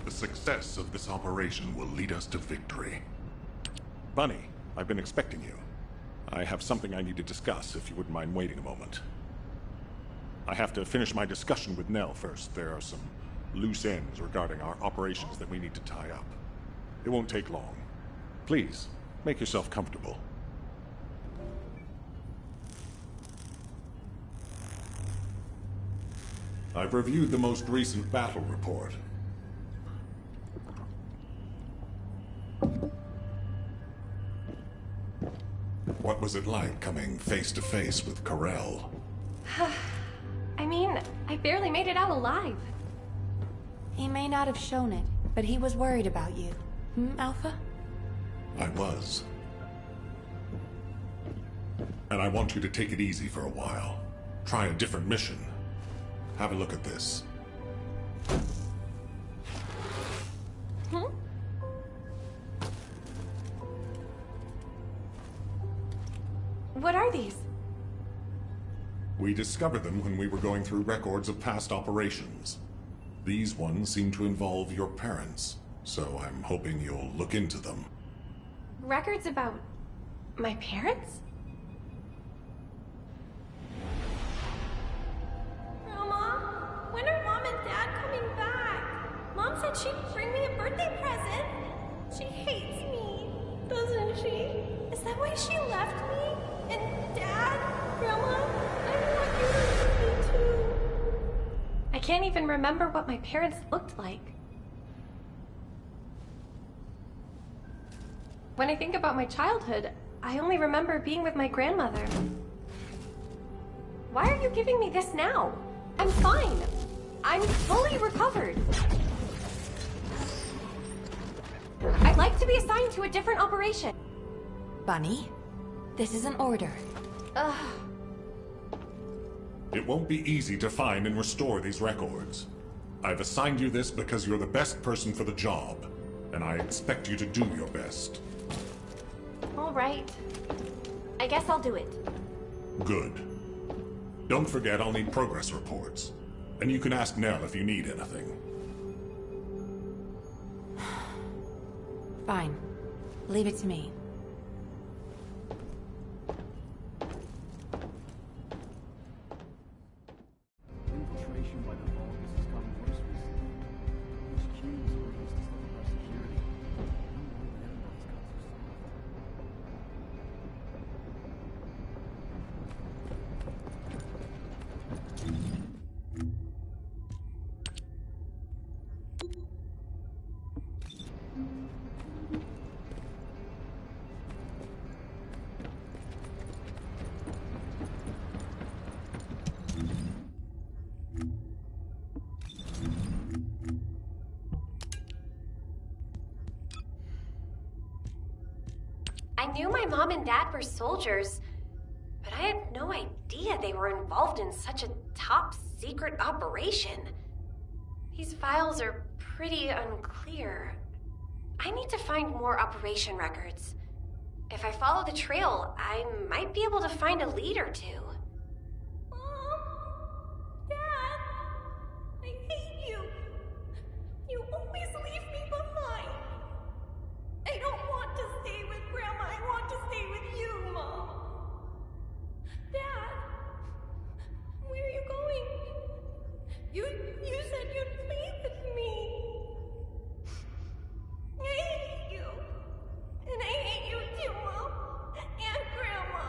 The success of this operation will lead us to victory. Bunny, I've been expecting you. I have something I need to discuss, if you wouldn't mind waiting a moment. I have to finish my discussion with Nell first. There are some loose ends regarding our operations that we need to tie up. It won't take long. Please, make yourself comfortable. I've reviewed the most recent battle report. What was it like coming face to face with Corel? I mean, I barely made it out alive. He may not have shown it, but he was worried about you. Alpha? I was. And I want you to take it easy for a while. Try a different mission. Have a look at this. What are these? We discovered them when we were going through records of past operations. These ones seem to involve your parents, so I'm hoping you'll look into them. Records about my parents? Grandma, when are Mom and Dad coming back? Mom said she'd bring me a birthday present. She hates me, doesn't she? Is that why she left me? And Dad, Grandma, I want you to leave me too. I can't even remember what my parents looked like. When I think about my childhood, I only remember being with my grandmother. Why are you giving me this now? I'm fine. I'm fully recovered. I'd like to be assigned to a different operation. Bunny, this is an order. Ugh. It won't be easy to find and restore these records. I've assigned you this because you're the best person for the job, and I expect you to do your best. All right. I guess I'll do it. Good. Don't forget I'll need progress reports. And you can ask Nell if you need anything. Fine. Leave it to me. Infiltration by the Vulgus has gotten worse recently. HQ was released to stop our security. I knew my mom and dad were soldiers, but I had no idea they were involved in such a top-secret operation. These files are pretty unclear. I need to find more operation records. If I follow the trail, I might be able to find a lead or two. Mom? Dad? I hate you. You always leave me behind. I don't want to stay with Grandma. I want to stay with you, Mom. Dad, where are you going? You said you'd play with me. I hate you. And I hate you too, Mom. And Grandma.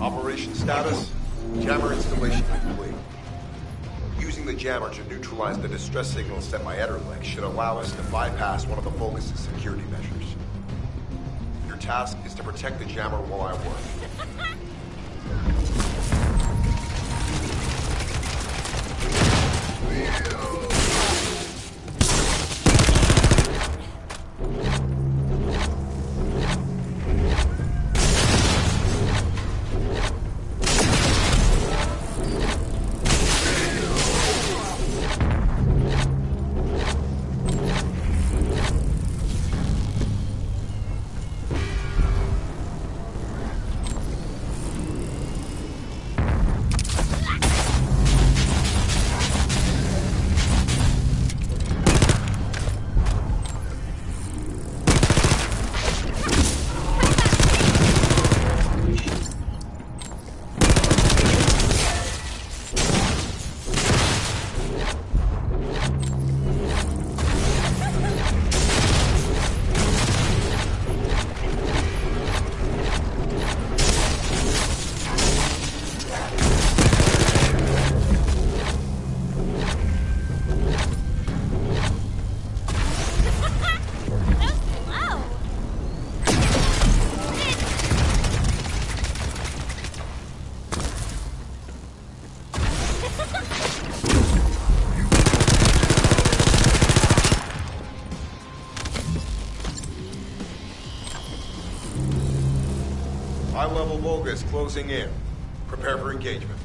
Operation status, jammer installation complete. Using the jammer to neutralize the distress signal sent by Ederlich should allow us to bypass one of the Vulgus' security measures. Your task is to protect the jammer while I work. High-level Vulgus closing in. Prepare for engagement.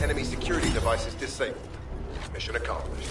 Enemy security devices disabled. Mission accomplished.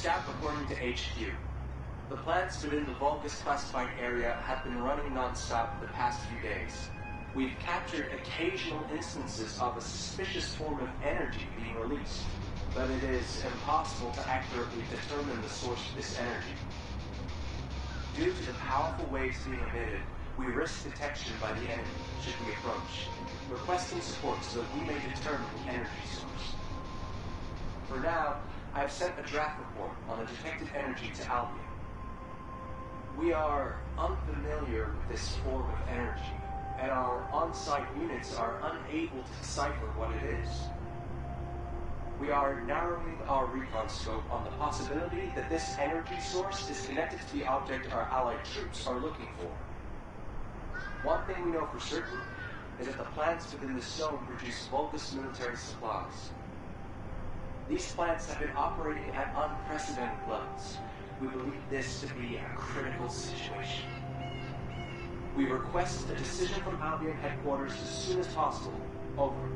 Staff reporting to HQ. The plants within the Vulgus classified area have been running non-stop the past few days. We've captured occasional instances of a suspicious form of energy being released, but it is impossible to accurately determine the source of this energy. Due to the powerful waves being emitted, we risk detection by the enemy should we approach, requesting support so that we may determine the energy source. For now, I have sent a draft report on the detected energy to Albion. We are unfamiliar with this form of energy, and our on-site units are unable to decipher what it is. We are narrowing our recon scope on the possibility that this energy source is connected to the object our allied troops are looking for. One thing we know for certain is that the plants within the zone produce Vulgus military supplies. These plants have been operating at unprecedented levels. We believe this to be a critical situation. We request a decision from Albion headquarters as soon as possible. Over.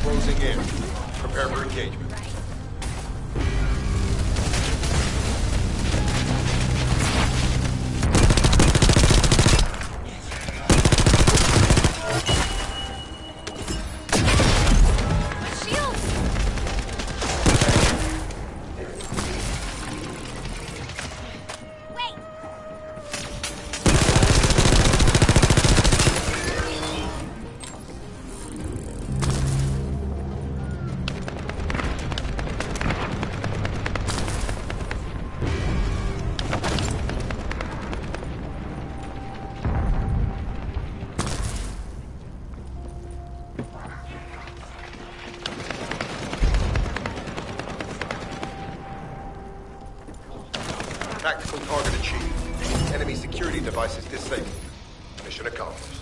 Closing in. Prepare for engagement. Tactical target achieved. Enemy security devices disabled. Mission accomplished.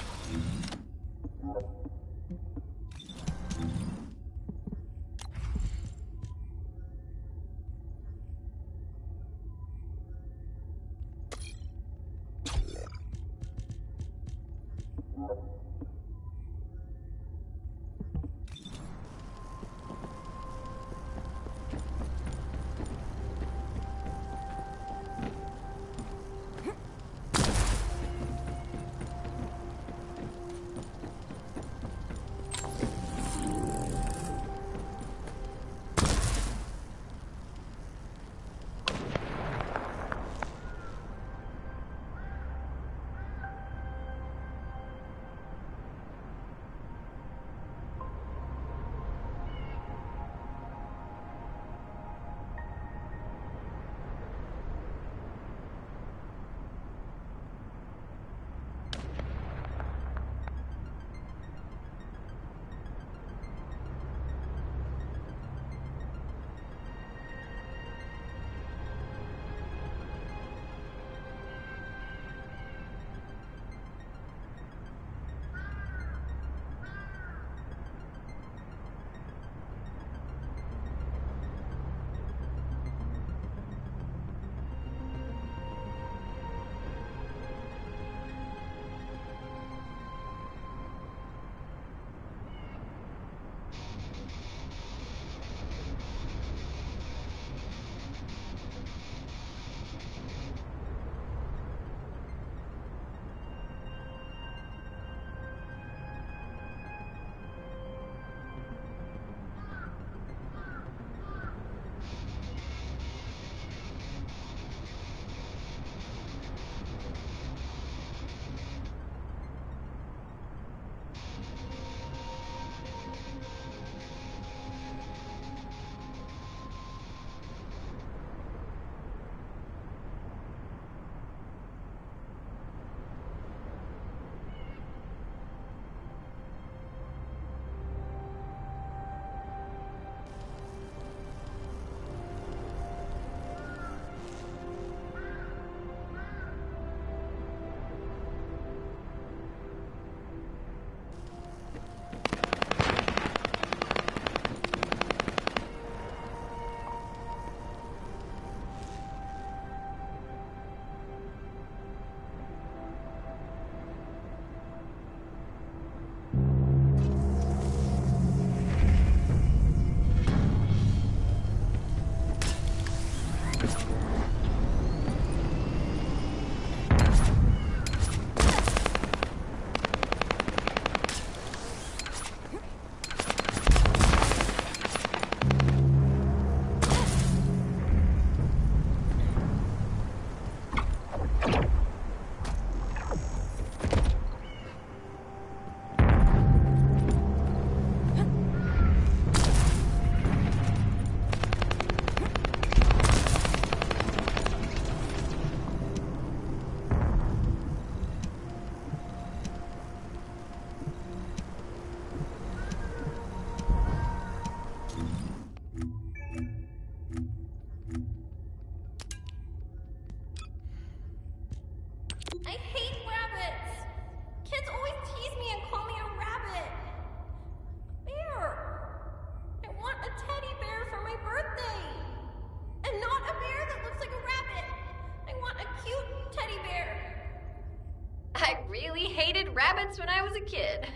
rabbits when I was a kid.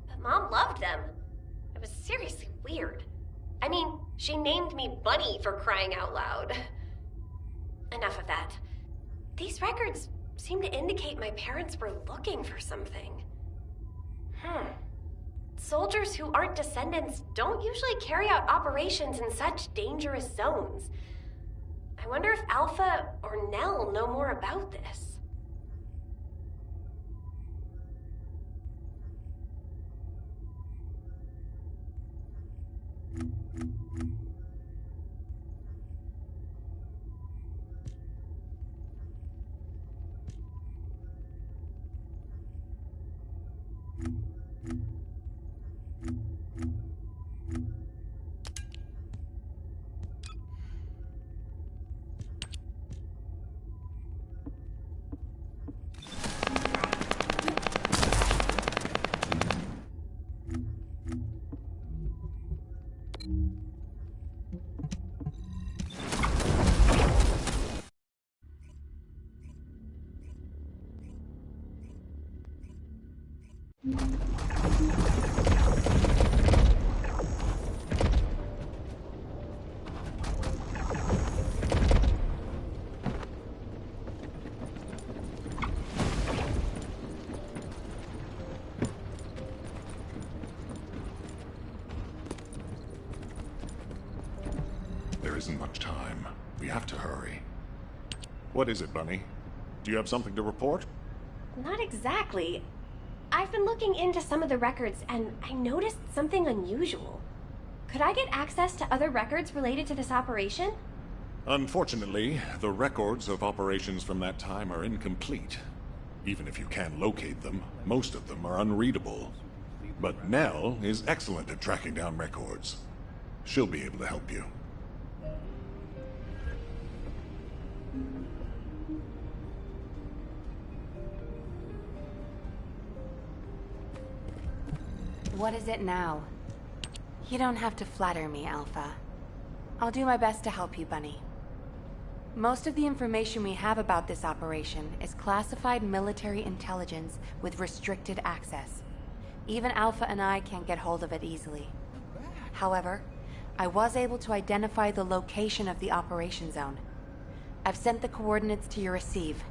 But Mom loved them. It was seriously weird. I mean, she named me Bunny for crying out loud. Enough of that. These records seem to indicate my parents were looking for something. Soldiers who aren't descendants don't usually carry out operations in such dangerous zones. I wonder if Alpha or Nell know more about this. isn't much time. We have to hurry. What is it, Bunny? Do you have something to report? Not exactly. I've been looking into some of the records, and I noticed something unusual. Could I get access to other records related to this operation? Unfortunately, the records of operations from that time are incomplete. Even if you can locate them, most of them are unreadable. But Nell is excellent at tracking down records. She'll be able to help you. What is it now? You don't have to flatter me, Alpha. I'll do my best to help you, Bunny. Most of the information we have about this operation is classified military intelligence with restricted access. Even Alpha and I can't get hold of it easily. However, I was able to identify the location of the operation zone. I've sent the coordinates to your receive.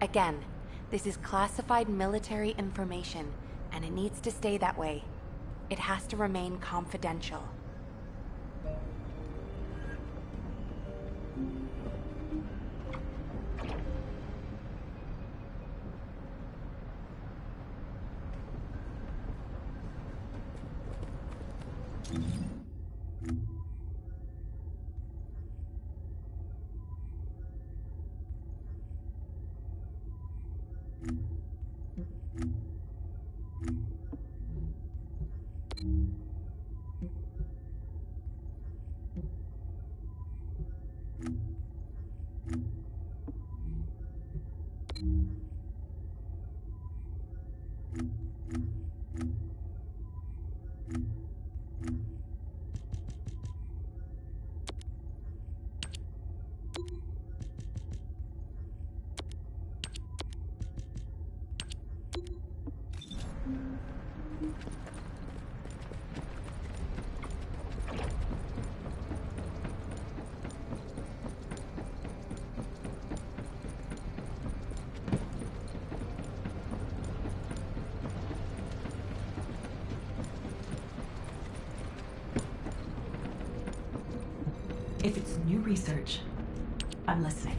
Again, this is classified military information, and it needs to stay that way. It has to remain confidential. If it's new research, I'm listening.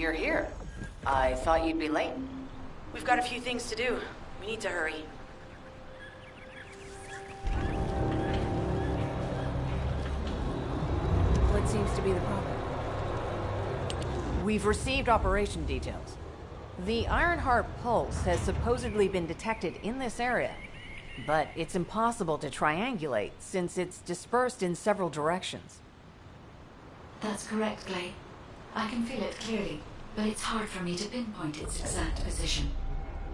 you're here. I thought you'd be late. We've got a few things to do. We need to hurry. What seems to be the problem? We've received operation details. The Ironheart pulse has supposedly been detected in this area, but it's impossible to triangulate since it's dispersed in several directions. That's correct, Clay. I can feel it clearly, but it's hard for me to pinpoint its exact position.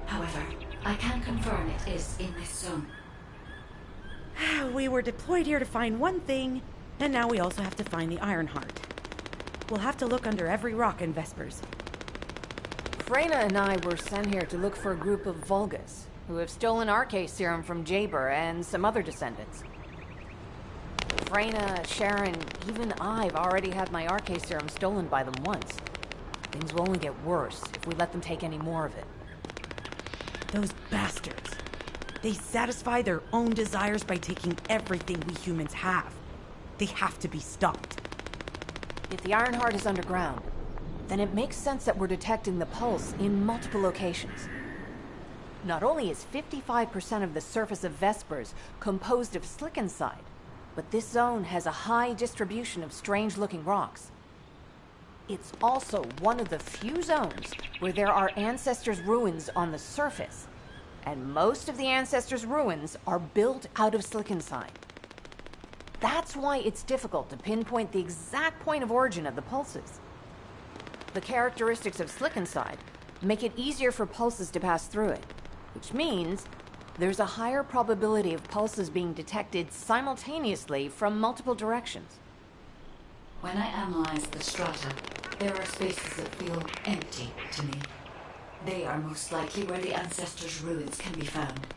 However, I can confirm it is in this zone. We were deployed here to find one thing, and now we also have to find the Ironheart. We'll have to look under every rock in Vespers. Freyna and I were sent here to look for a group of Vulgus, who have stolen RK serum from Jaber and some other descendants. Freyna, Sharon, even I've already had my RK serum stolen by them once. Things will only get worse if we let them take any more of it. Those bastards. They satisfy their own desires by taking everything we humans have. They have to be stopped. If the Ironheart is underground, then it makes sense that we're detecting the pulse in multiple locations. Not only is 55% of the surface of Vespers composed of slickenside, but this zone has a high distribution of strange-looking rocks. It's also one of the few zones where there are Ancestors' ruins on the surface, and most of the Ancestors' ruins are built out of slickenside. That's why it's difficult to pinpoint the exact point of origin of the pulses. The characteristics of slickenside make it easier for pulses to pass through it, which means there's a higher probability of pulses being detected simultaneously from multiple directions. When I analyze the strata, there are spaces that feel empty to me. They are most likely where the Ancestors' ruins can be found.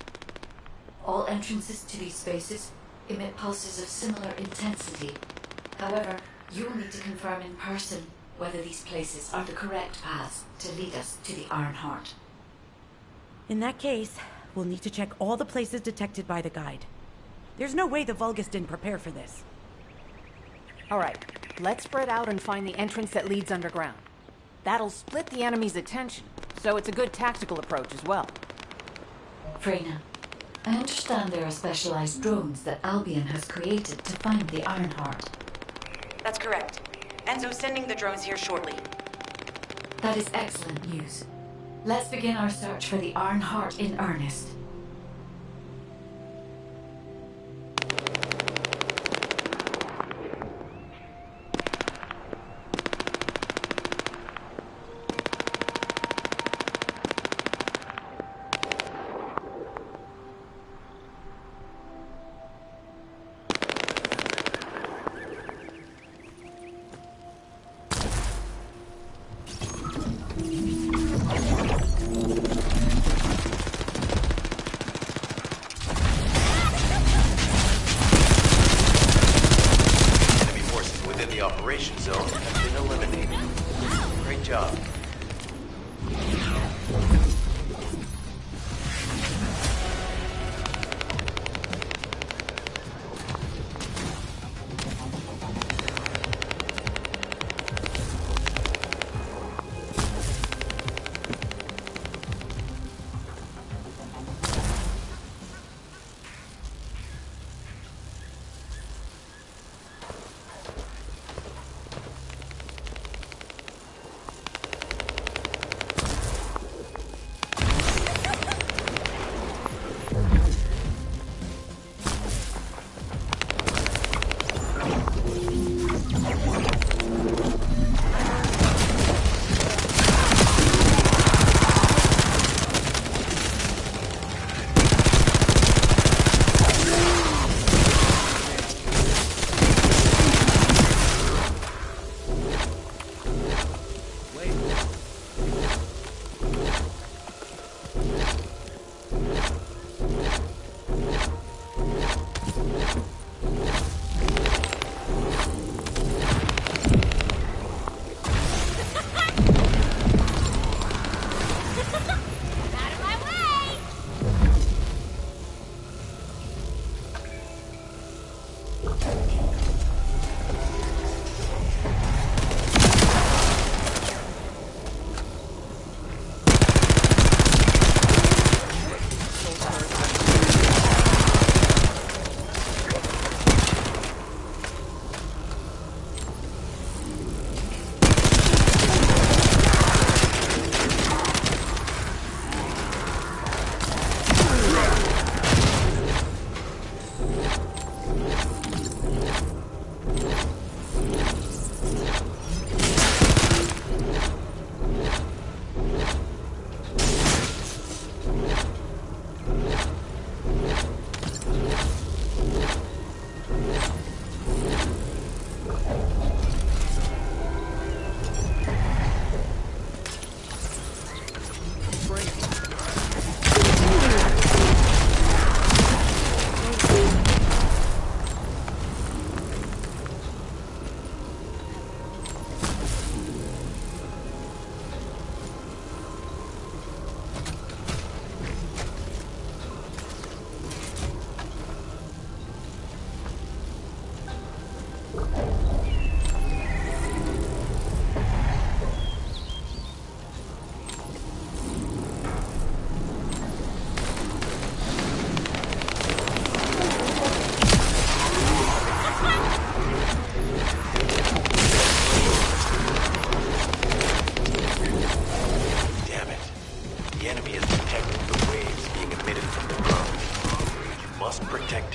All entrances to these spaces emit pulses of similar intensity. However, you'll need to confirm in person whether these places are the correct paths to lead us to the Ironheart. In that case, we'll need to check all the places detected by the guide. There's no way the Vulgus didn't prepare for this. All right, let's spread out and find the entrance that leads underground. That'll split the enemy's attention, so it's a good tactical approach as well. Freyna, I understand there are specialized drones that Albion has created to find the Ironheart. That's correct. Enzo's sending the drones here shortly. That is excellent news. Let's begin our search for the Ironheart in earnest.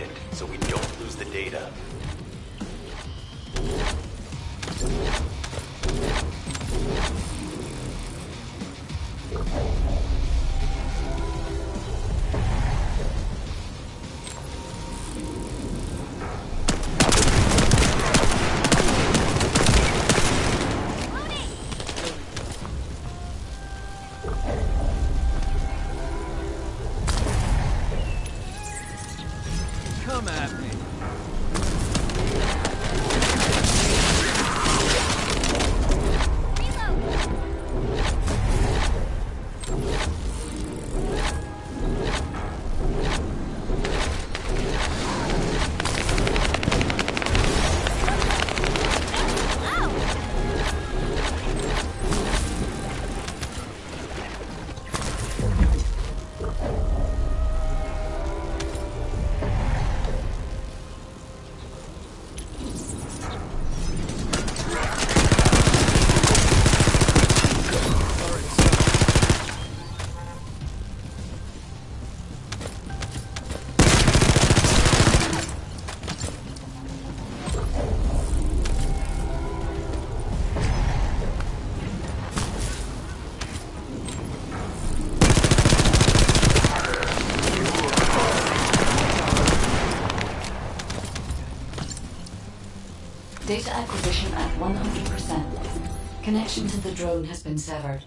it, so we don't lose the data. Come at me. Data acquisition at 100%. Connection to the drone has been severed.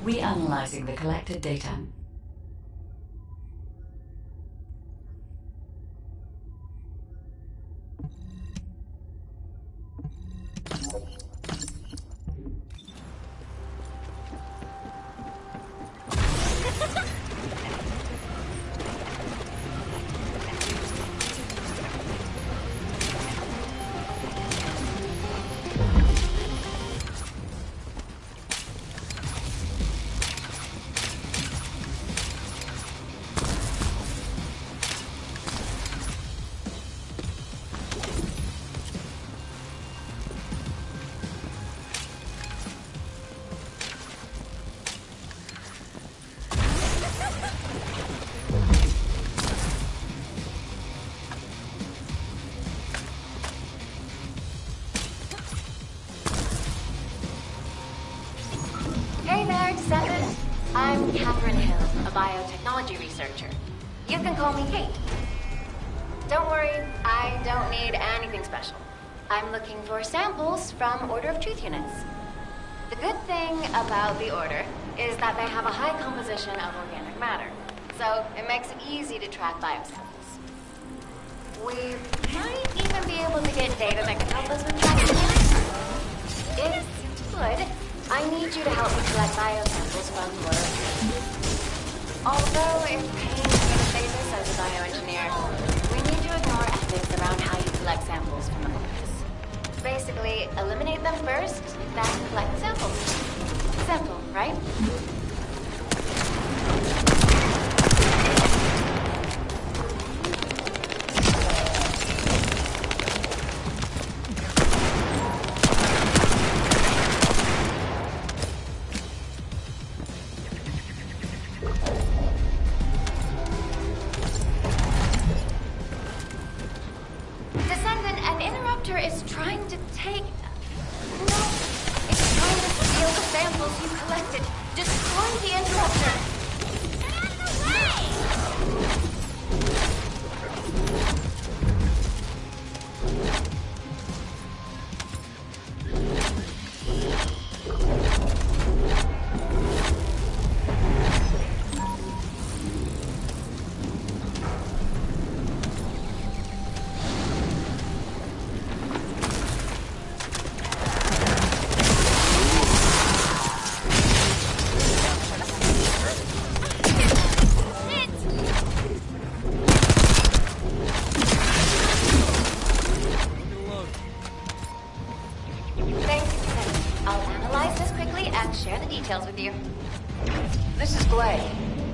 Reanalyzing the collected data. Hey there, Descendat. I'm Catherine Hill, a biotechnology researcher. You can call me Kate. Don't worry, I don't need anything special. I'm looking for samples from Order of Truth units. The good thing about the Order is that they have a high composition of organic matter, so it makes it easy to track biosamples. We might even be able to get data that can help us with tracking it. If you would, I need you to help me collect biosamples from the Order of Truth. Although it pains me to say this as a bioengineer, we need to ignore ethics around how you collect samples from the focus. Basically, eliminate them first, then collect the samples. Simple, right? With you. This is Glay.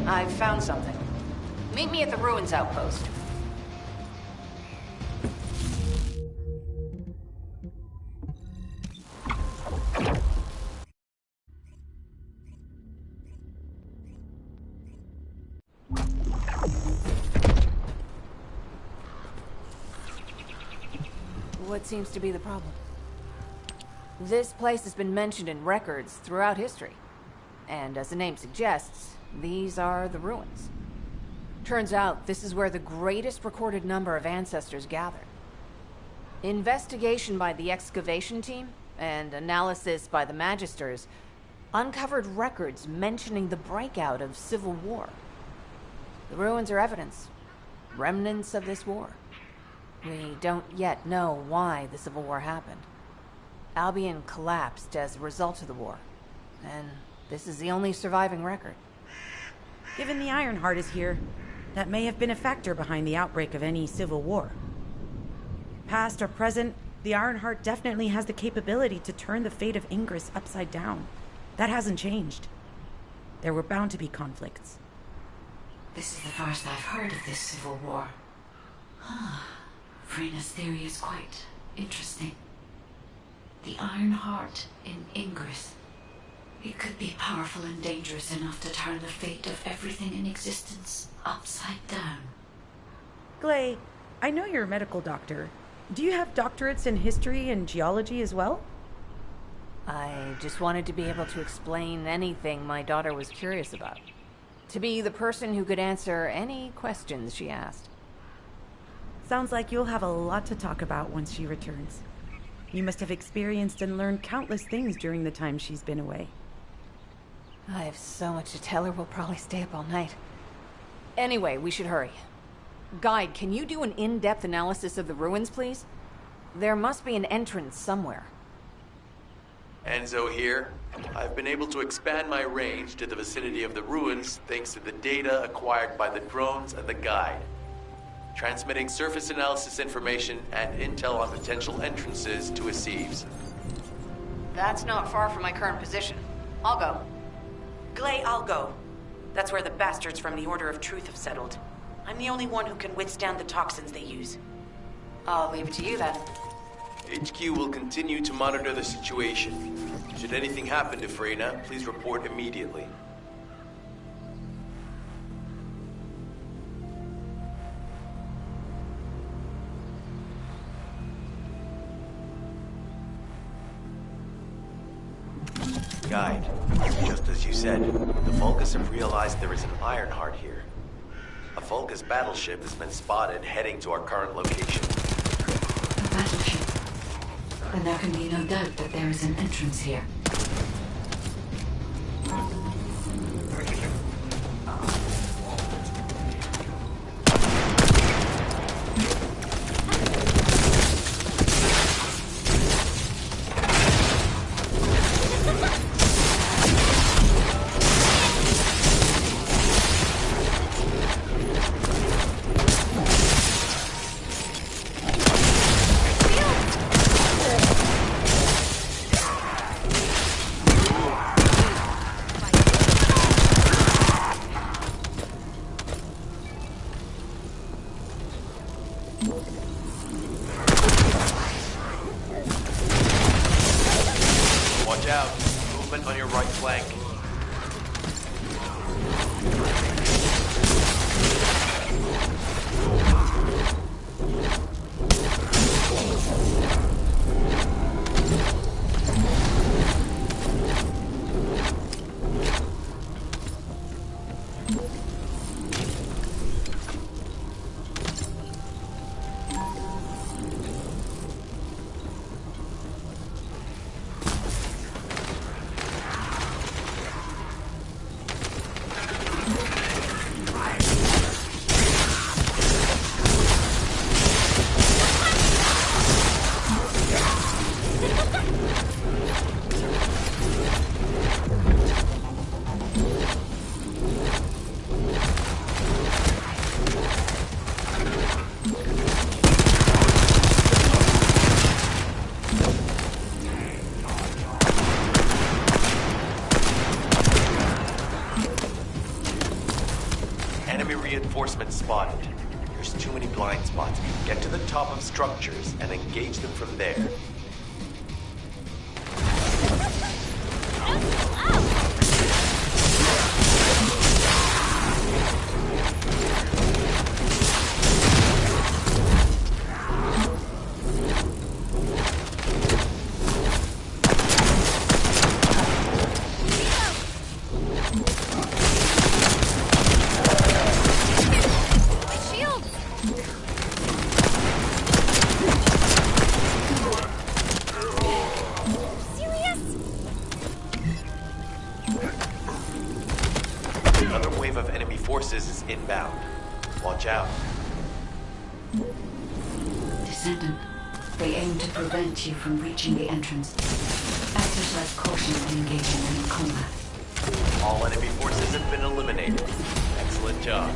I've found something. Meet me at the ruins outpost. what seems to be the problem. This place has been mentioned in records throughout history. And as the name suggests, these are the ruins. Turns out this is where the greatest recorded number of ancestors gathered. Investigation by the excavation team and analysis by the magisters uncovered records mentioning the breakout of civil war. The ruins are evidence, remnants of this war. We don't yet know why the civil war happened. Albion collapsed as a result of the war, and this is the only surviving record. Given the Ironheart is here, that may have been a factor behind the outbreak of any civil war. Past or present, the Ironheart definitely has the capability to turn the fate of Ingress upside down. That hasn't changed. There were bound to be conflicts. This is the first I've heard of this civil war. Frena's theory is quite interesting. The Ironheart in Ingress. It could be powerful and dangerous enough to turn the fate of everything in existence upside down. Glay, I know you're a medical doctor. Do you have doctorates in history and geology as well? I just wanted to be able to explain anything my daughter was curious about. To be the person who could answer any questions she asked. Sounds like you'll have a lot to talk about once she returns. You must have experienced and learned countless things during the time she's been away. I have so much to tell her, we'll probably stay up all night. Anyway, we should hurry. Guide, can you do an in-depth analysis of the ruins, please? There must be an entrance somewhere. Enzo here. I've been able to expand my range to the vicinity of the ruins thanks to the data acquired by the drones and the guide. Transmitting surface analysis information and intel on potential entrances to Ps5. That's not far from my current position. I'll go. Glay, I'll go. That's where the bastards from the Order of Truth have settled. I'm the only one who can withstand the toxins they use. I'll leave it to you then. HQ will continue to monitor the situation. Should anything happen to Freyna, please report immediately. Guide, just as you said, the Vulgus have realized there is an Ironheart here. A Vulgus battleship has been spotted heading to our current location. A battleship? Then there can be no doubt that there is an entrance here. Watch out. Movement on your right flank. Reinforcements spotted. There's too many blind spots. Get to the top of structures and engage them from there. Watch out. Descendant, they aim to prevent you from reaching the entrance. Exercise caution when engaging them in combat. All enemy forces have been eliminated. Excellent job.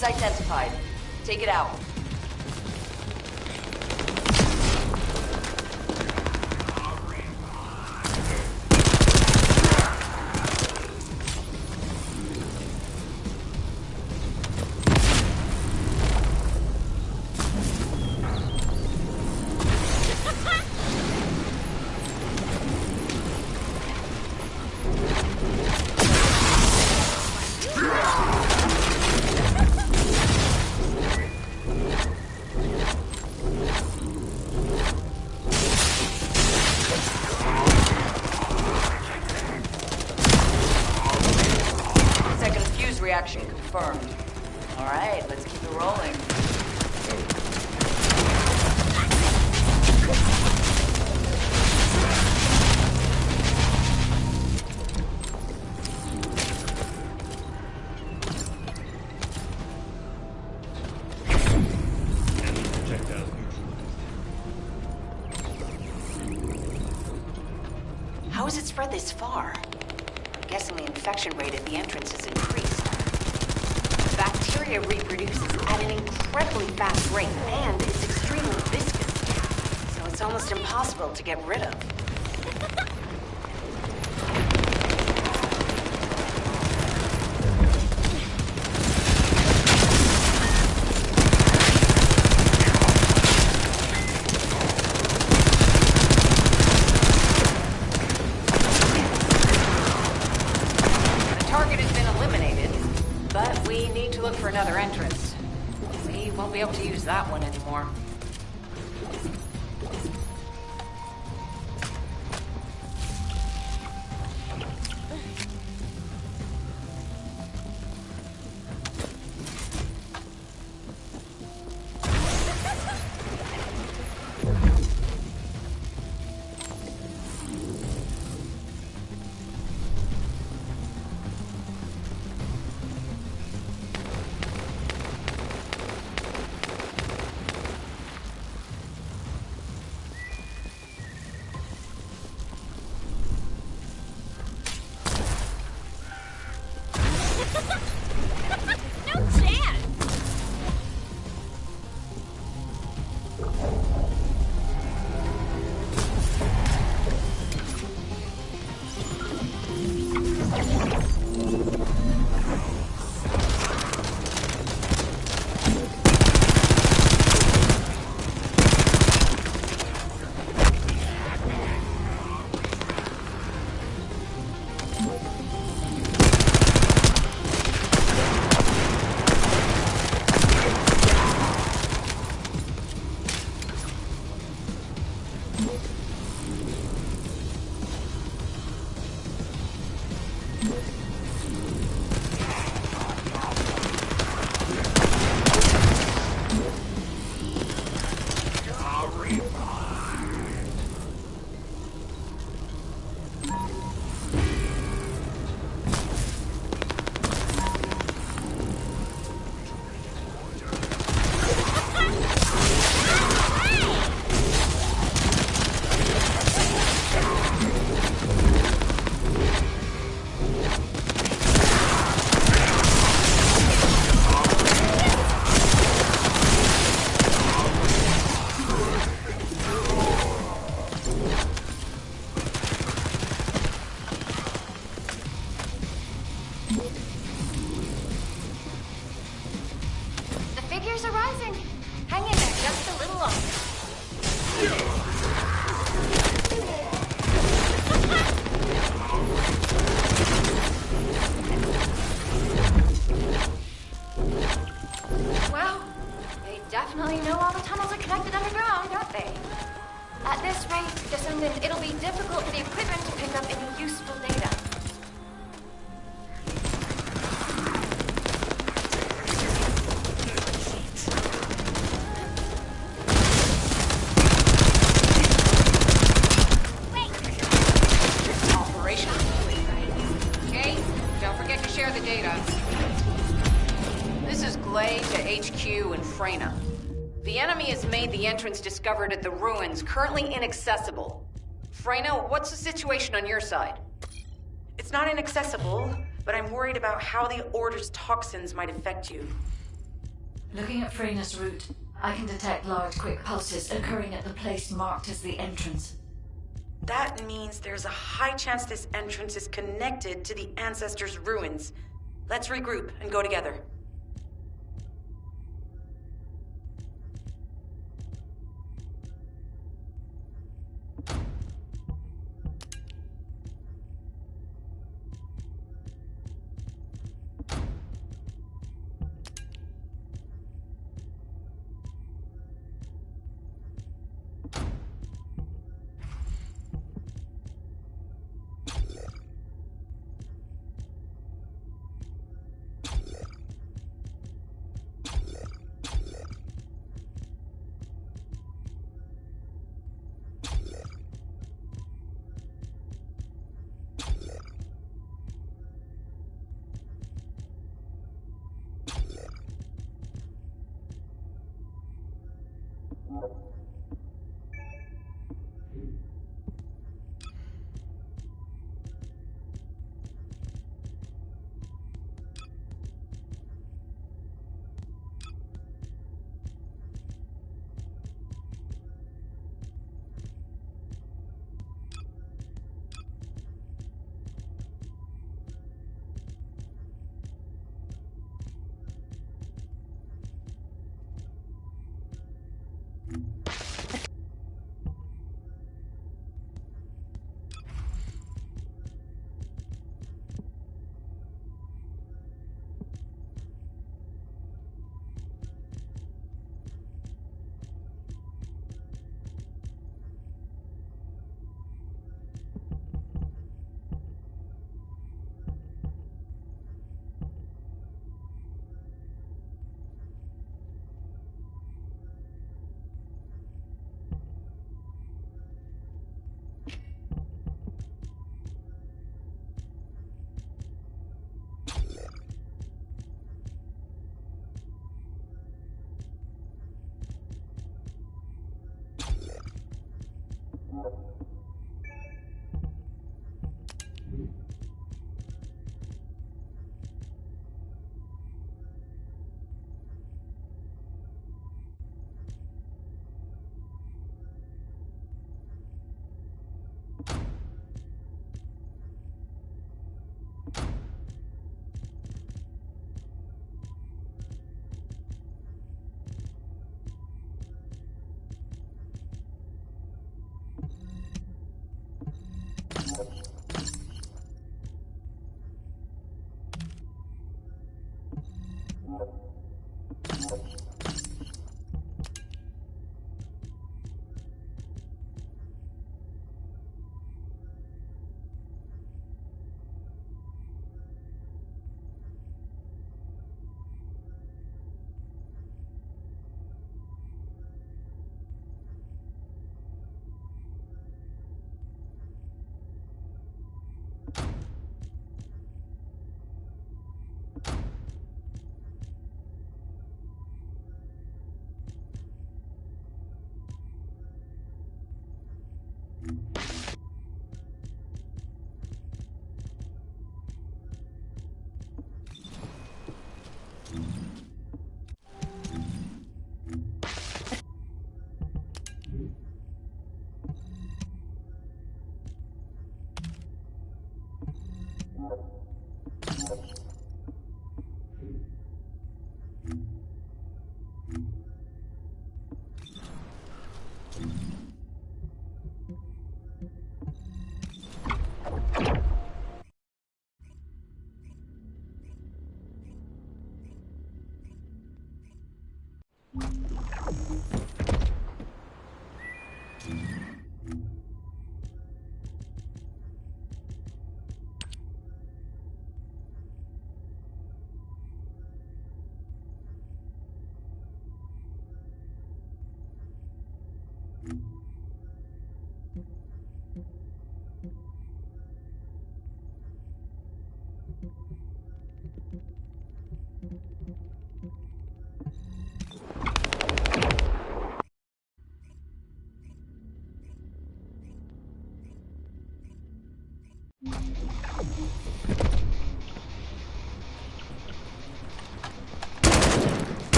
Identified. Take it out. Reaction confirmed. All right, let's keep it rolling. How has it spread this far? I'm guessing the infection rate at the entrance has increased. Bacteria reproduces at an incredibly fast rate, and it's extremely viscous, so it's almost impossible to get rid of. For another entrance. We won't be able to use that one anymore. data. This is Glay to HQ in Freyna. The enemy has made the entrance discovered at the ruins currently inaccessible. Freyna, what's the situation on your side? It's not inaccessible, but I'm worried about how the Order's toxins might affect you. Looking at Freyna's route, I can detect large quick pulses occurring at the place marked as the entrance. That means there's a high chance this entrance is connected to the Ancestors' ruins. Let's regroup and go together.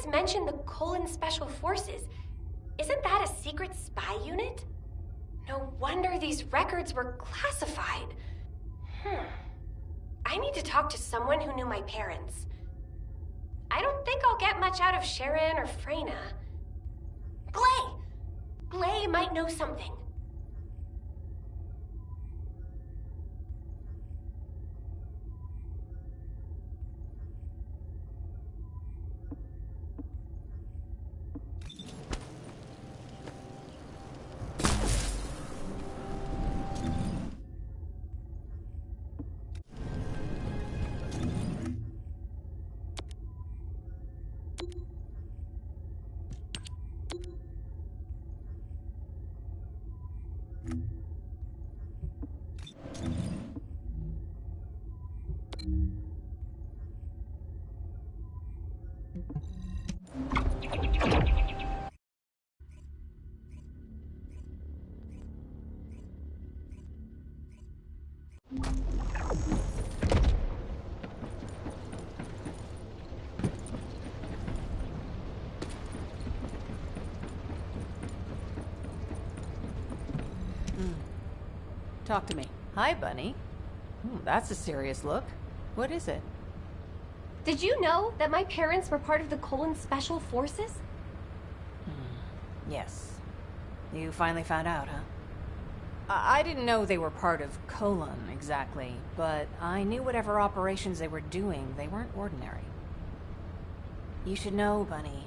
Mention the Colon Special Forces. Isn't that a secret spy unit? No wonder these records were classified. I need to talk to someone who knew my parents. I don't think I'll get much out of Sharon or Freyna. Glay might know something. Talk to me. Hi, Bunny. That's a serious look. What is it? Did you know that my parents were part of the Colon Special Forces? Yes. You finally found out, huh? I didn't know they were part of Colon, exactly, but I knew whatever operations they were doing, they weren't ordinary. You should know, Bunny.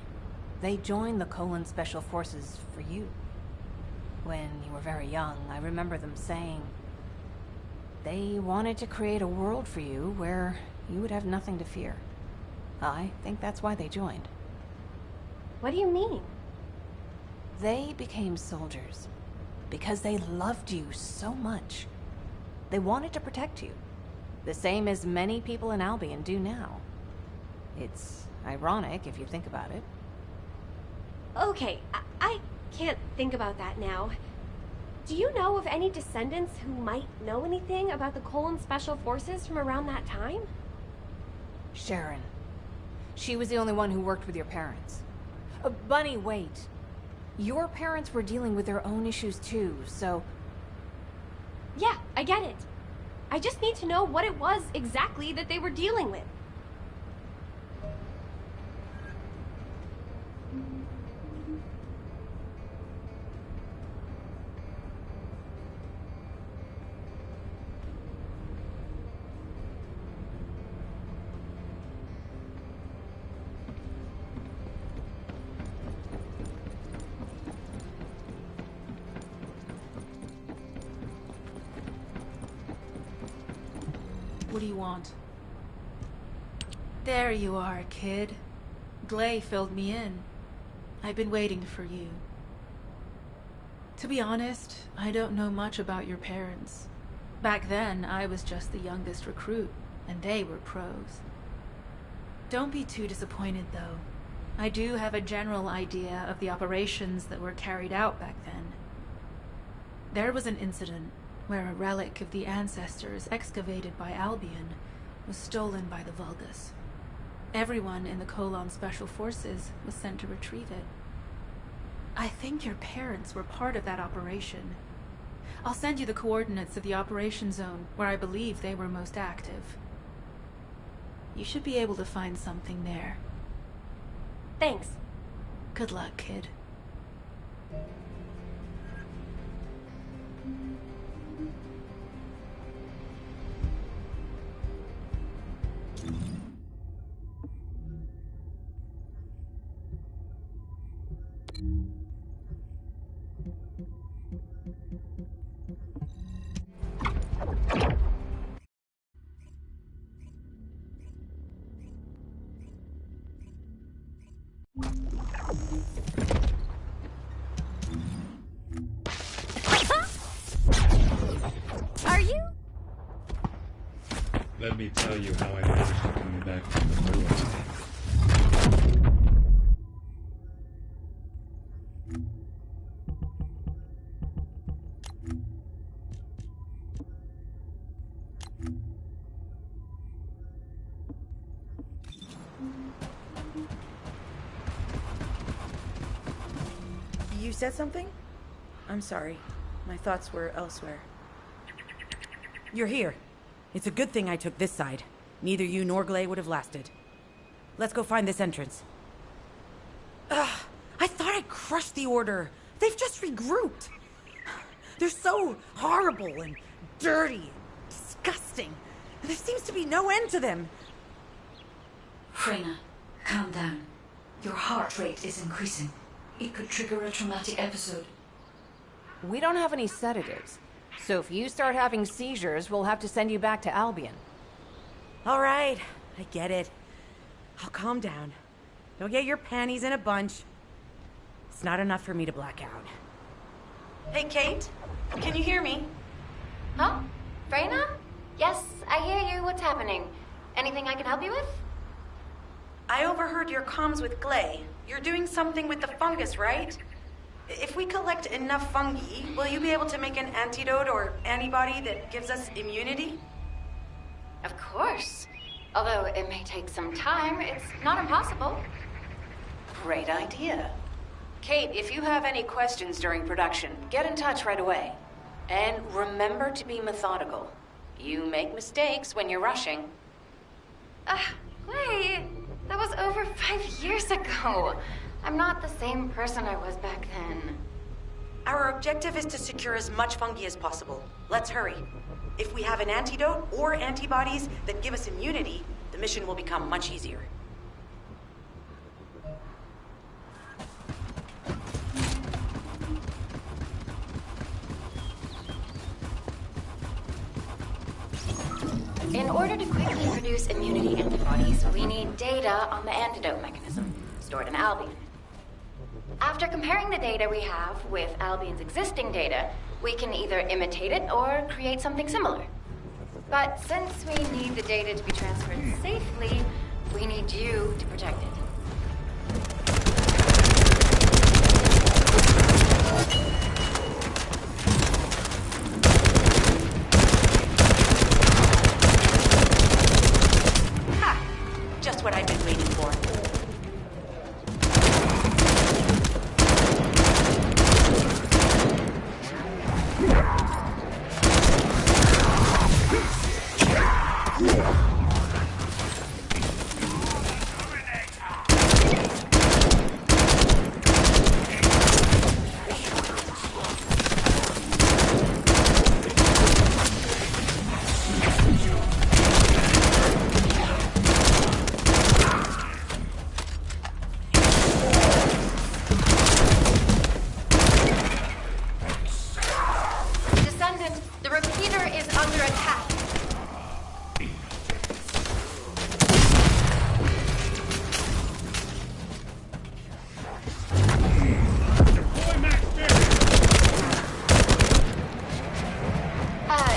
They joined the Colon Special Forces for you. When you were very young, I remember them saying they wanted to create a world for you where you would have nothing to fear. I think that's why they joined. What do you mean? They became soldiers because they loved you so much. They wanted to protect you, the same as many people in Albion do now. It's ironic if you think about it. Okay, I can't think about that now. Do you know of any descendants who might know anything about the Colon Special Forces from around that time? Sharon. She was the only one who worked with your parents. Bunny, wait. Your parents were dealing with their own issues too, so... Yeah, I get it. I just need to know what it was exactly that they were dealing with. What do you want? There you are, kid. Glay filled me in. I've been waiting for you. To be honest, I don't know much about your parents. Back then, I was just the youngest recruit, and they were pros. Don't be too disappointed, though. I do have a general idea of the operations that were carried out back then. There was an incident where a relic of the ancestors excavated by Albion was stolen by the Vulgus. Everyone in the Colon Special Forces was sent to retrieve it. I think your parents were part of that operation. I'll send you the coordinates of the operation zone where I believe they were most active. You should be able to find something there. Thanks. Good luck, kid. Are you? Let me tell you how I managed to come back from the ruins. You said something? I'm sorry. My thoughts were elsewhere. You're here. It's a good thing I took this side. Neither you nor Glay would have lasted. Let's go find this entrance. Ugh, I thought I crushed the Order. They've just regrouped. They're so horrible and dirty and disgusting. There seems to be no end to them. Freyna, calm down. Your heart rate is increasing. It could trigger a traumatic episode. We don't have any sedatives, so if you start having seizures, we'll have to send you back to Albion. All right, I get it. I'll calm down. Don't get your panties in a bunch. It's not enough for me to black out. Hey, Kate, can you hear me? Huh? Freyna? Yes, I hear you. What's happening? Anything I can help you with? I overheard your comms with Glay. You're doing something with the fungus, right? If we collect enough fungi, will you be able to make an antidote or antibody that gives us immunity? Of course. Although it may take some time, it's not impossible. Great idea. Kate, if you have any questions during production, get in touch right away. And remember to be methodical. You make mistakes when you're rushing. Glay, that was over 5 years ago. I'm not the same person I was back then. Our objective is to secure as much fungi as possible. Let's hurry. If we have an antidote or antibodies that give us immunity, the mission will become much easier. In order to quickly produce immunity antibodies, we need data on the antidote mechanism, stored in Albion. After comparing the data we have with Albion's existing data, we can either imitate it or create something similar. But since we need the data to be transferred safely, We need you to protect it. Ha! Just what I've been waiting for. Descendant, the repeater is under attack.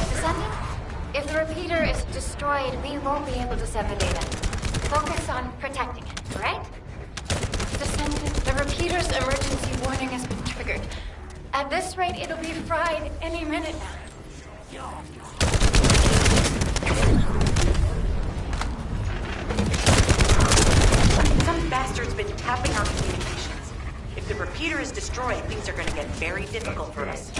Descendant, if the repeater is destroyed, we won't be able to send the data. Focus on protecting it, alright? Descendant, the repeater's emergency warning has been triggered. At this rate, it'll be fried any minute now. Some bastard's been tapping our communications. If the repeater is destroyed, things are gonna get very difficult for us.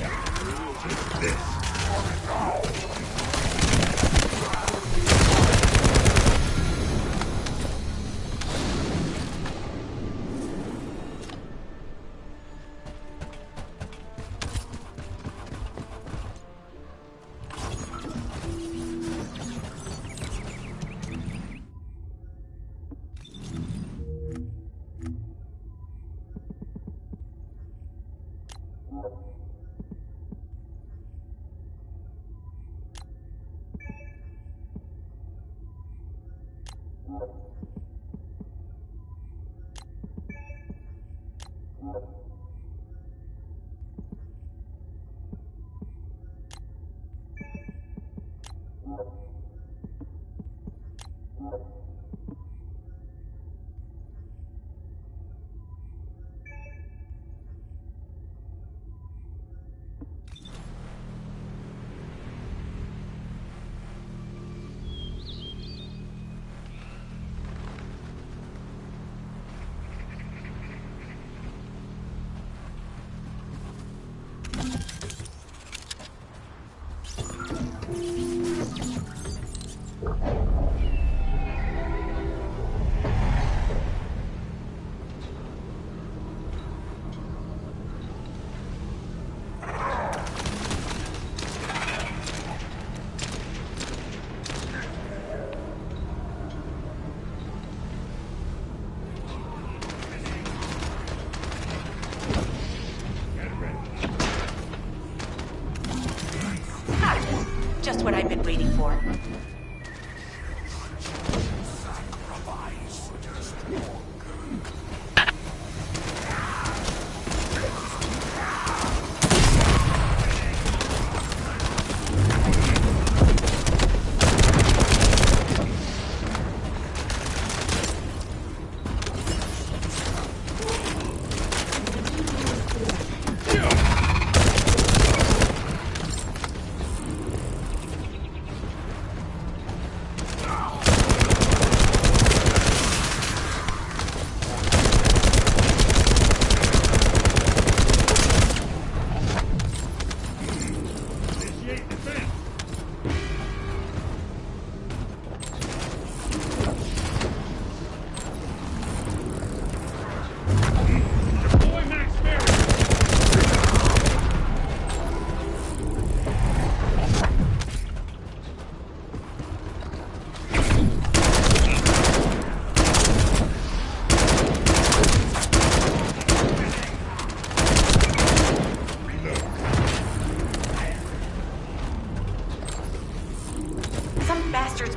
Just what I've been waiting for.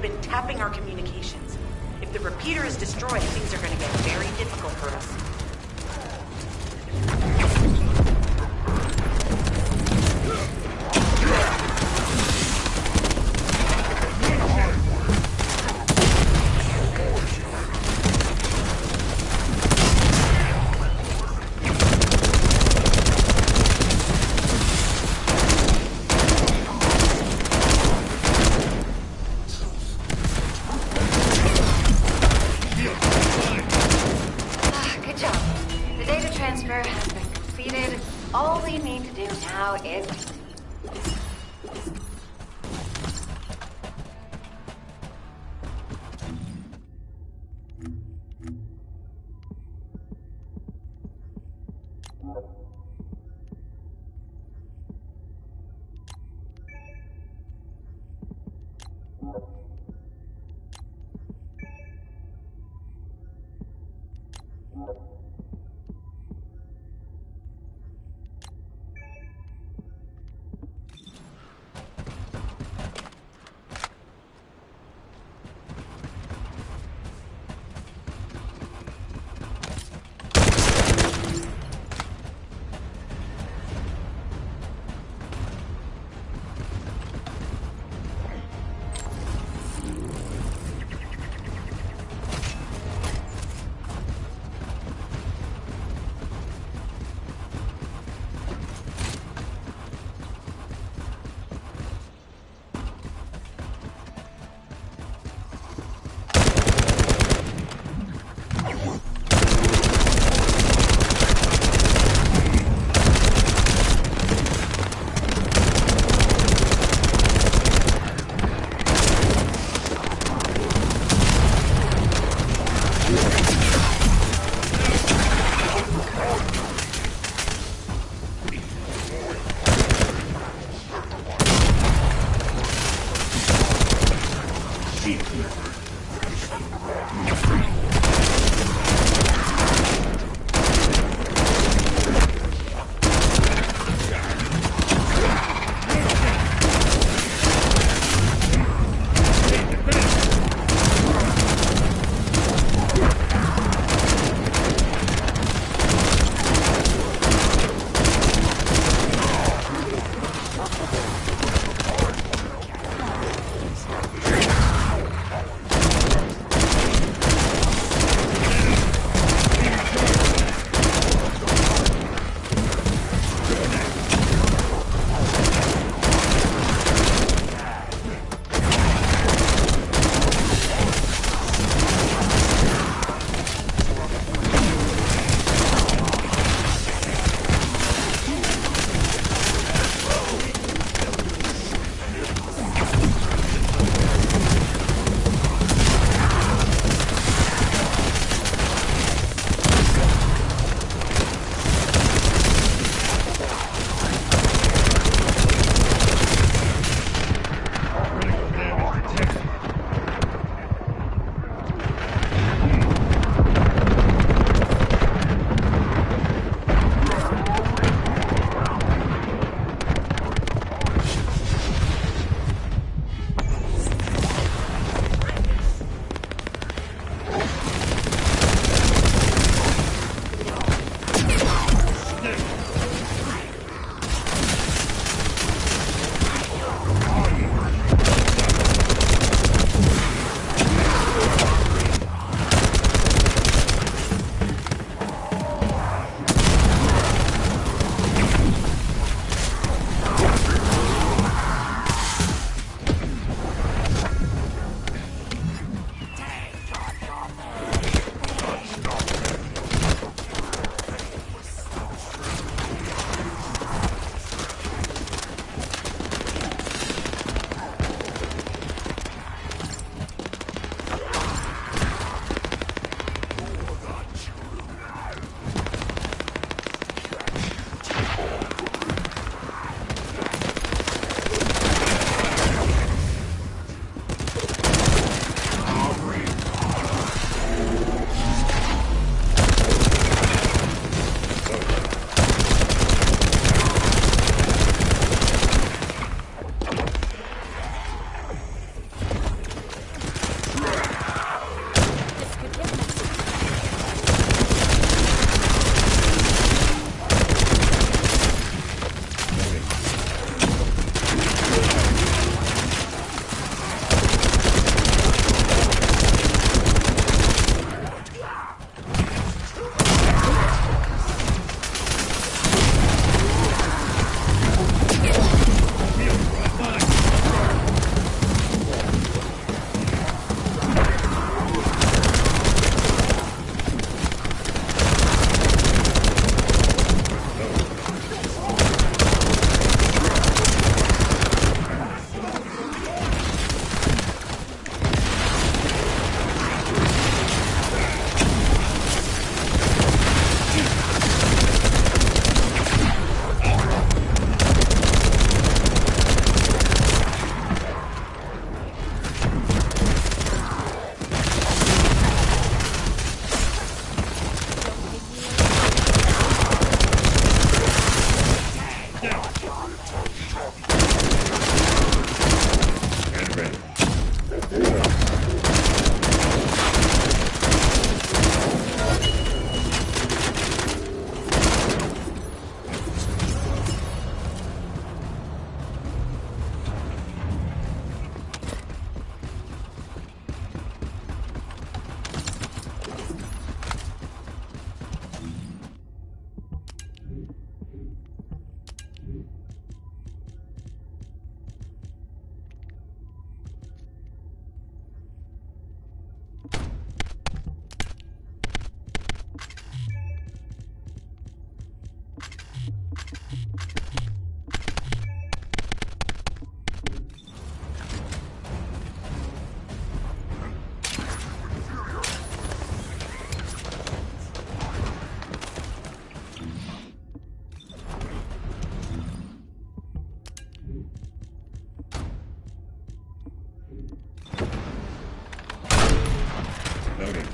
Been tapping our communications. If the repeater is destroyed, things are going to get very difficult for us. How is it? Loading.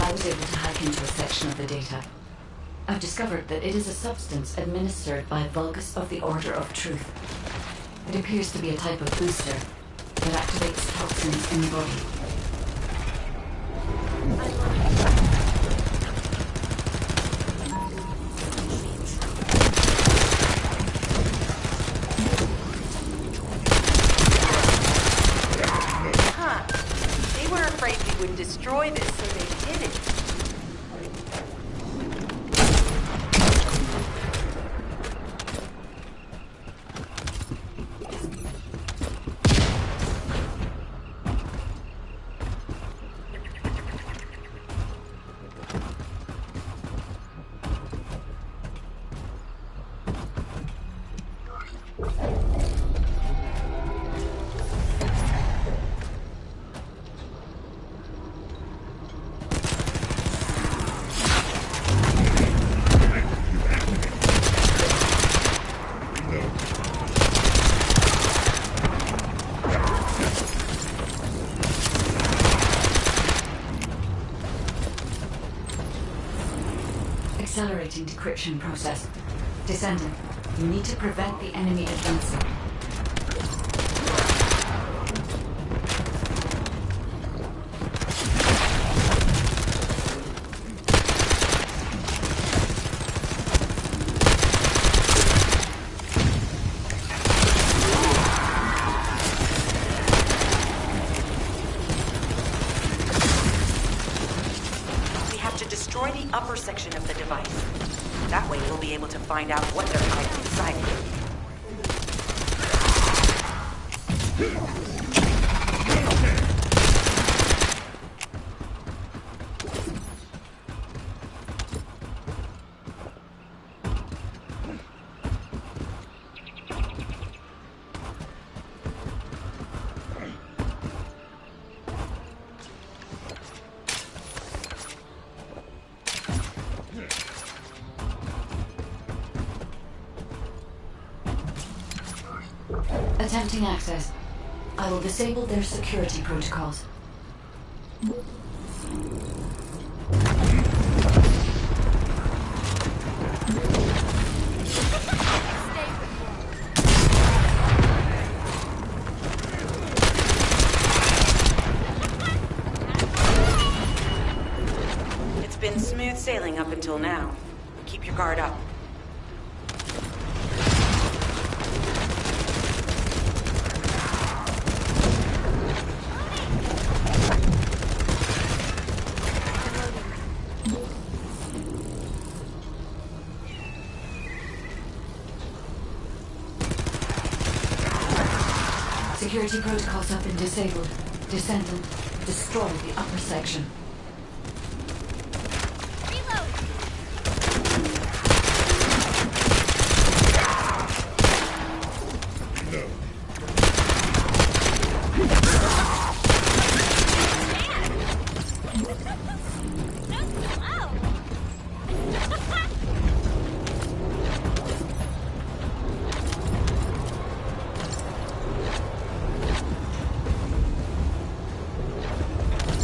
I was able to hack into a section of the data. I've discovered that it is a substance administered by Vulgus of the Order of Truth. It appears to be a type of booster that activates toxins in the body. Huh. They were afraid we would destroy this, so they did it. Accelerating decryption process. Descendant, you need to prevent the enemy advancing. We have to destroy the upper section of the device. That way we'll be able to find out what they're hiding inside it. Attempting access. I will disable their security protocols. It's been smooth sailing up until now. Keep your guard up. Security protocols have been disabled. Descendant, destroy the upper section.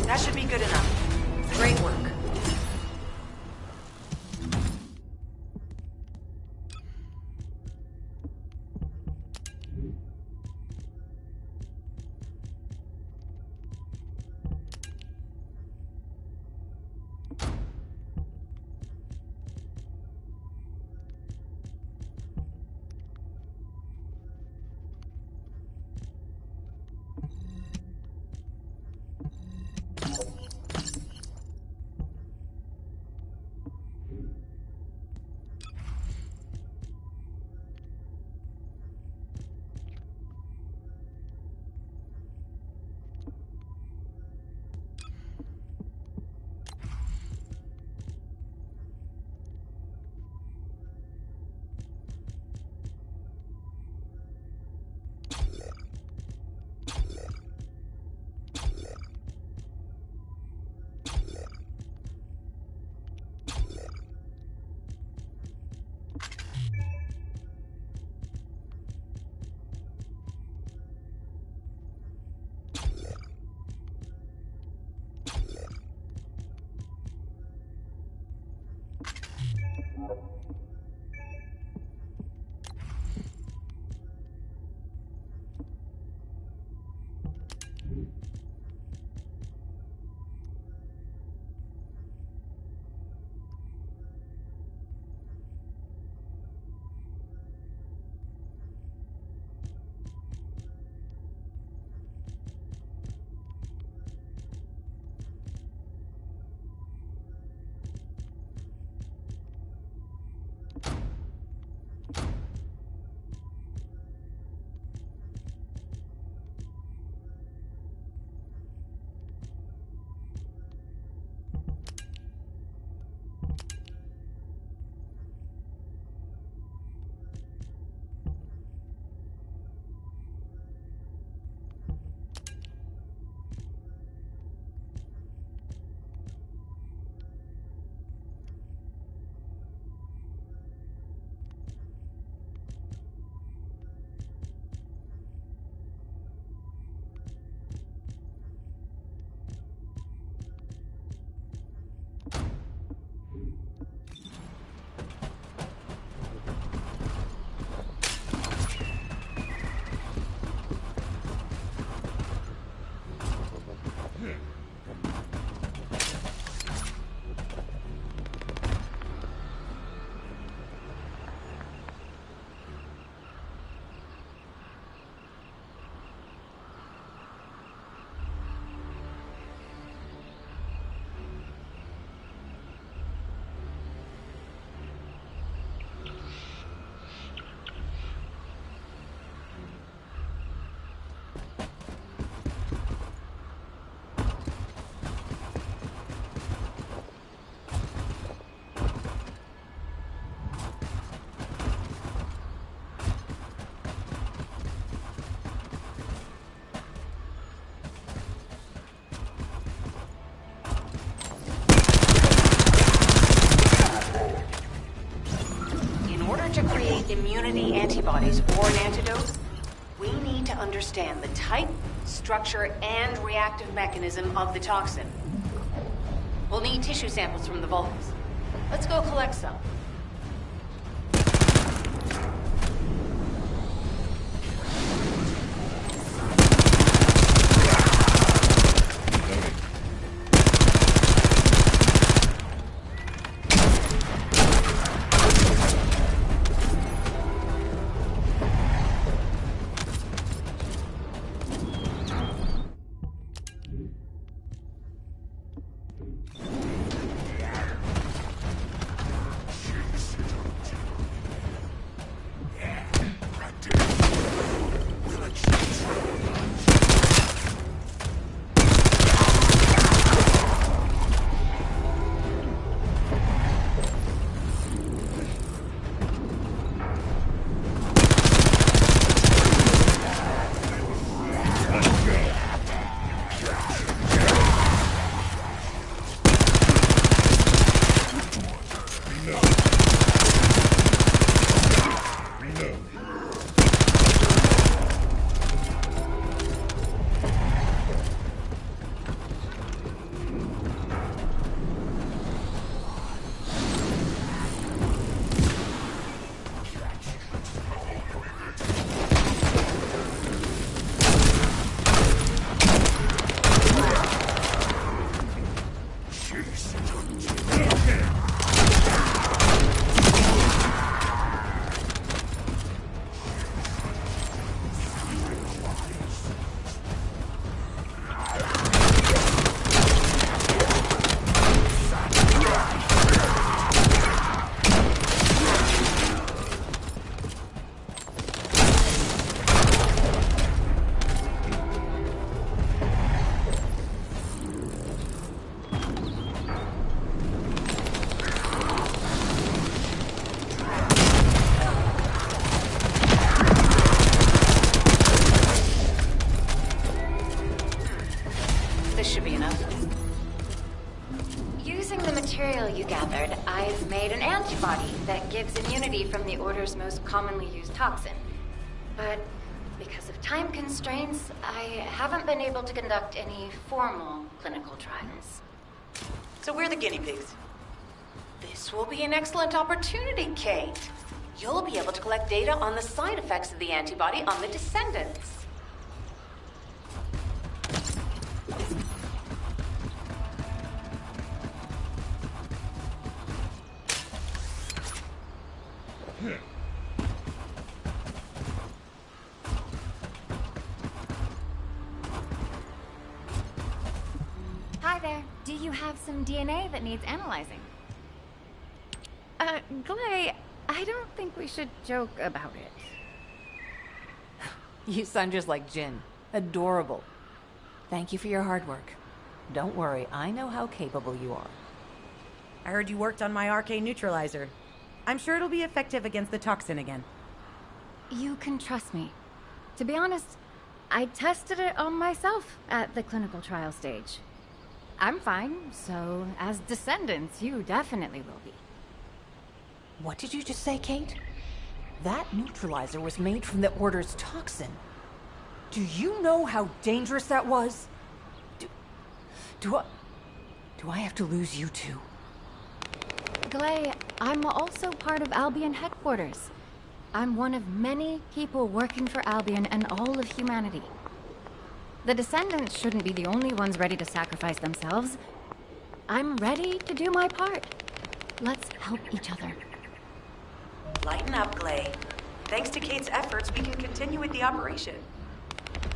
That should be good enough. Great work. immunity antibodies or an antidote, we need to understand the type, structure, and reactive mechanism of the toxin. We'll need tissue samples from the Vulcans. Let's go collect some. This should be enough. Using the material you gathered, I've made an antibody that gives immunity from the Order's most commonly used toxin. But because of time constraints, I haven't been able to conduct any formal clinical trials. So we're the guinea pigs. This will be an excellent opportunity, Kate. You'll be able to collect data on the side effects of the antibody on the Descendants. Hi there. Do you have some DNA that needs analyzing? Clay, I don't think we should joke about it. You sound just like Jin. Adorable. Thank you for your hard work. Don't worry, I know how capable you are. I heard you worked on my arcane neutralizer. I'm sure it'll be effective against the toxin again. You can trust me. To be honest, I tested it on myself at the clinical trial stage. I'm fine, so as Descendants, you definitely will be. What did you just say, Kate? That neutralizer was made from the Order's toxin. Do you know how dangerous that was? Do I have to lose you too? Glay, I'm also part of Albion headquarters. I'm one of many people working for Albion and all of humanity. The Descendants shouldn't be the only ones ready to sacrifice themselves. I'm ready to do my part. Let's help each other. Lighten up, Glay. Thanks to Kate's efforts, we can continue with the operation.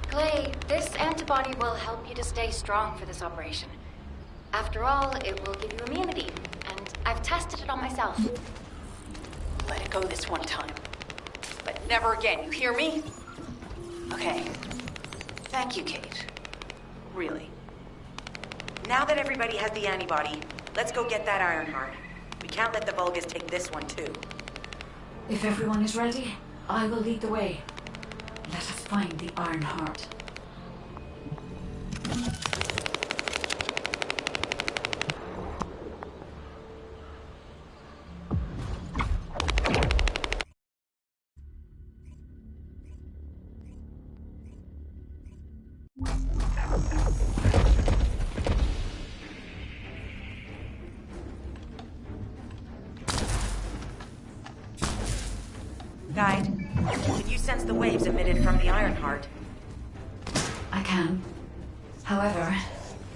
Glay, this antibody will help you to stay strong for this operation. After all, it will give you immunity, and I've tested it on myself. Let it go this one time. But never again, you hear me? Okay. Thank you, Kate. Really. Now that everybody has the antibody, let's go get that Ironheart. We can't let the Vulgus take this one, too. If everyone is ready, I will lead the way. Let us find the Ironheart. Guide, can you sense the waves emitted from the Ironheart? I can. However,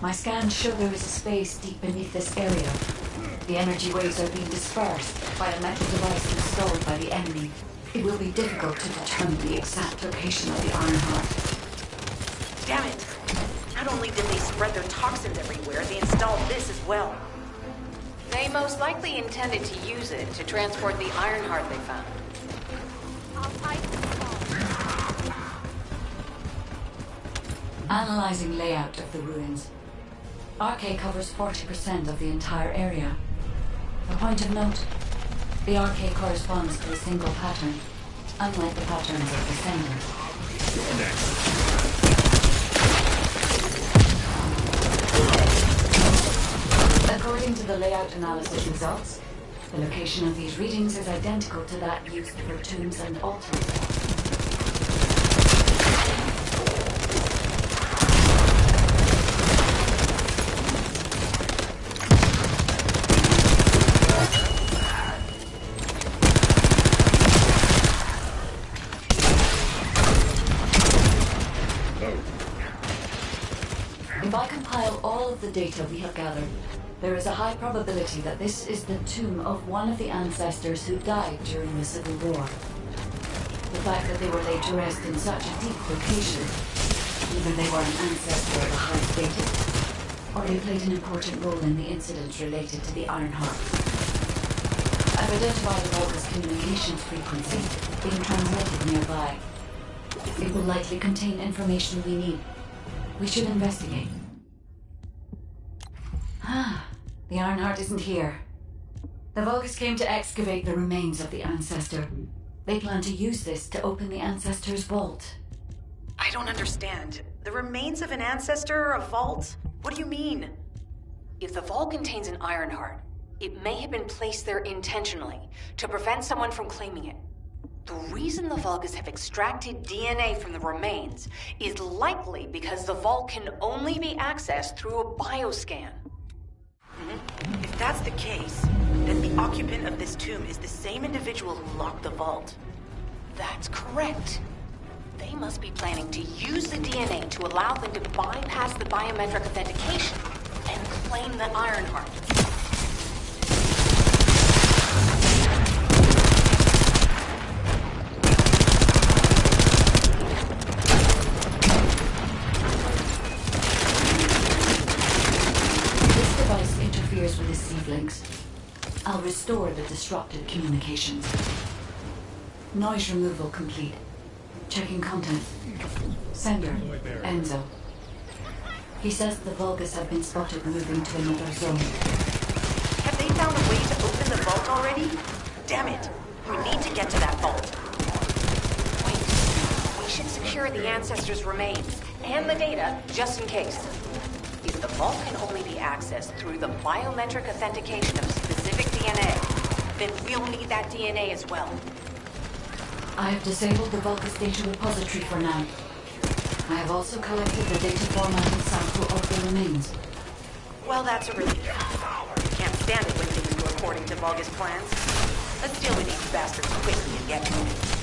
my scans show there is a space deep beneath this area. The energy waves are being dispersed by a metal device installed by the enemy. It will be difficult to determine the exact location of the Ironheart. Damn it! Not only did they spread their toxins everywhere, they installed this as well. They most likely intended to use it to transport the Ironheart they found. Analyzing layout of the ruins. RK covers 40% of the entire area. A point of note, the RK corresponds to a single pattern, unlike the patterns of Descendat. You're next. According to the layout analysis results, the location of these readings is identical to that used for tombs and altars. If I compile all of the data we have gathered, there is a high probability that this is the tomb of one of the ancestors who died during the Civil War. The fact that they were laid to rest in such a deep location, either they were an ancestor of the high status, or they played an important role in the incidents related to the Ironheart. I've identified the Vulgus communications frequency being transmitted nearby. It will likely contain information we need. We should investigate. The Ironheart isn't here. The Vulgus came to excavate the remains of the ancestor. They plan to use this to open the ancestor's vault. I don't understand. The remains of an ancestor, a vault? What do you mean? If the vault contains an Ironheart, it may have been placed there intentionally to prevent someone from claiming it. The reason the Vulgus have extracted DNA from the remains is likely because the vault can only be accessed through a bioscan. If that's the case, then the occupant of this tomb is the same individual who locked the vault. That's correct. They must be planning to use the DNA to allow them to bypass the biometric authentication and claim the Ironheart. With the seed links. I'll restore the disrupted communications. Noise removal complete. Checking content. Sender, Enzo. He says the Vulgus have been spotted moving to another zone. Have they found a way to open the vault already? Damn it! We need to get to that vault. Wait. We should secure the ancestors' remains and the data just in case. If the vault can only be accessed through the biometric authentication of specific DNA, then we'll need that DNA as well. I have disabled the Vulgus data repository for now. I have also collected the data formatting sample of the remains. Well, that's a relief. Can't stand it when things go according to Vulgus plans. Let's deal with these bastards quickly and get moving.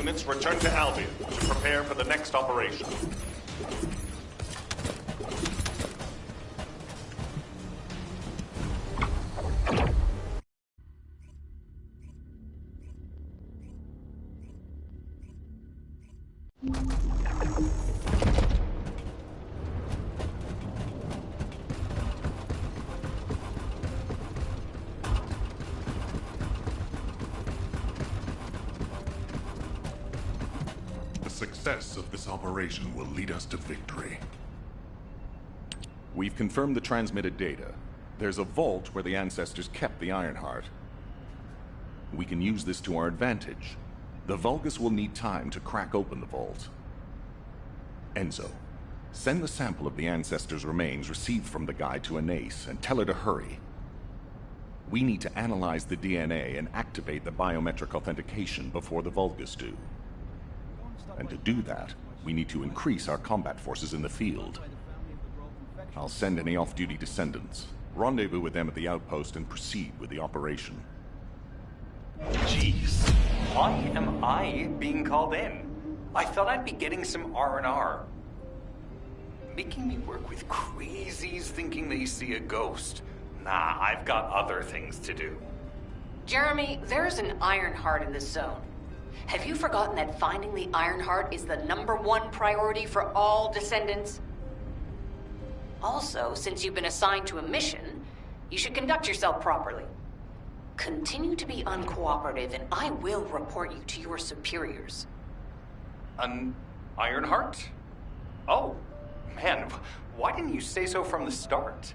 units return to Albion to prepare for the next operation. The success of this operation will lead us to victory. We've confirmed the transmitted data. There's a vault where the ancestors kept the Ironheart. We can use this to our advantage. The Vulgus will need time to crack open the vault. Enzo, send the sample of the ancestors' remains received from the guide to Anais and tell her to hurry. We need to analyze the DNA and activate the biometric authentication before the Vulgus do. And to do that, we need to increase our combat forces in the field. I'll send any off-duty descendants, rendezvous with them at the outpost, and proceed with the operation. Jeez, why am I being called in? I thought I'd be getting some R&R. Making me work with crazies thinking they see a ghost. Nah, I've got other things to do. Jeremy, there's an Ironheart in this zone. Have you forgotten that finding the Ironheart is the #1 priority for all descendants? Also, since you've been assigned to a mission, you should conduct yourself properly. Continue to be uncooperative, and I will report you to your superiors. An Ironheart? Oh, man, why didn't you say so from the start?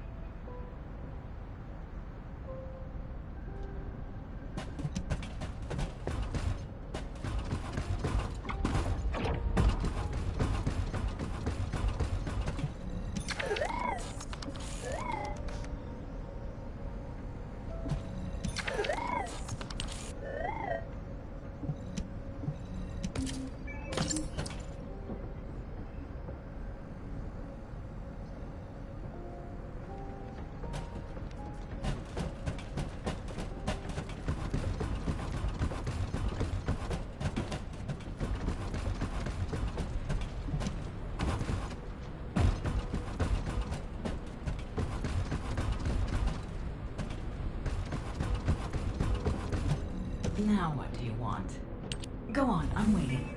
Now what do you want? Go on, I'm waiting.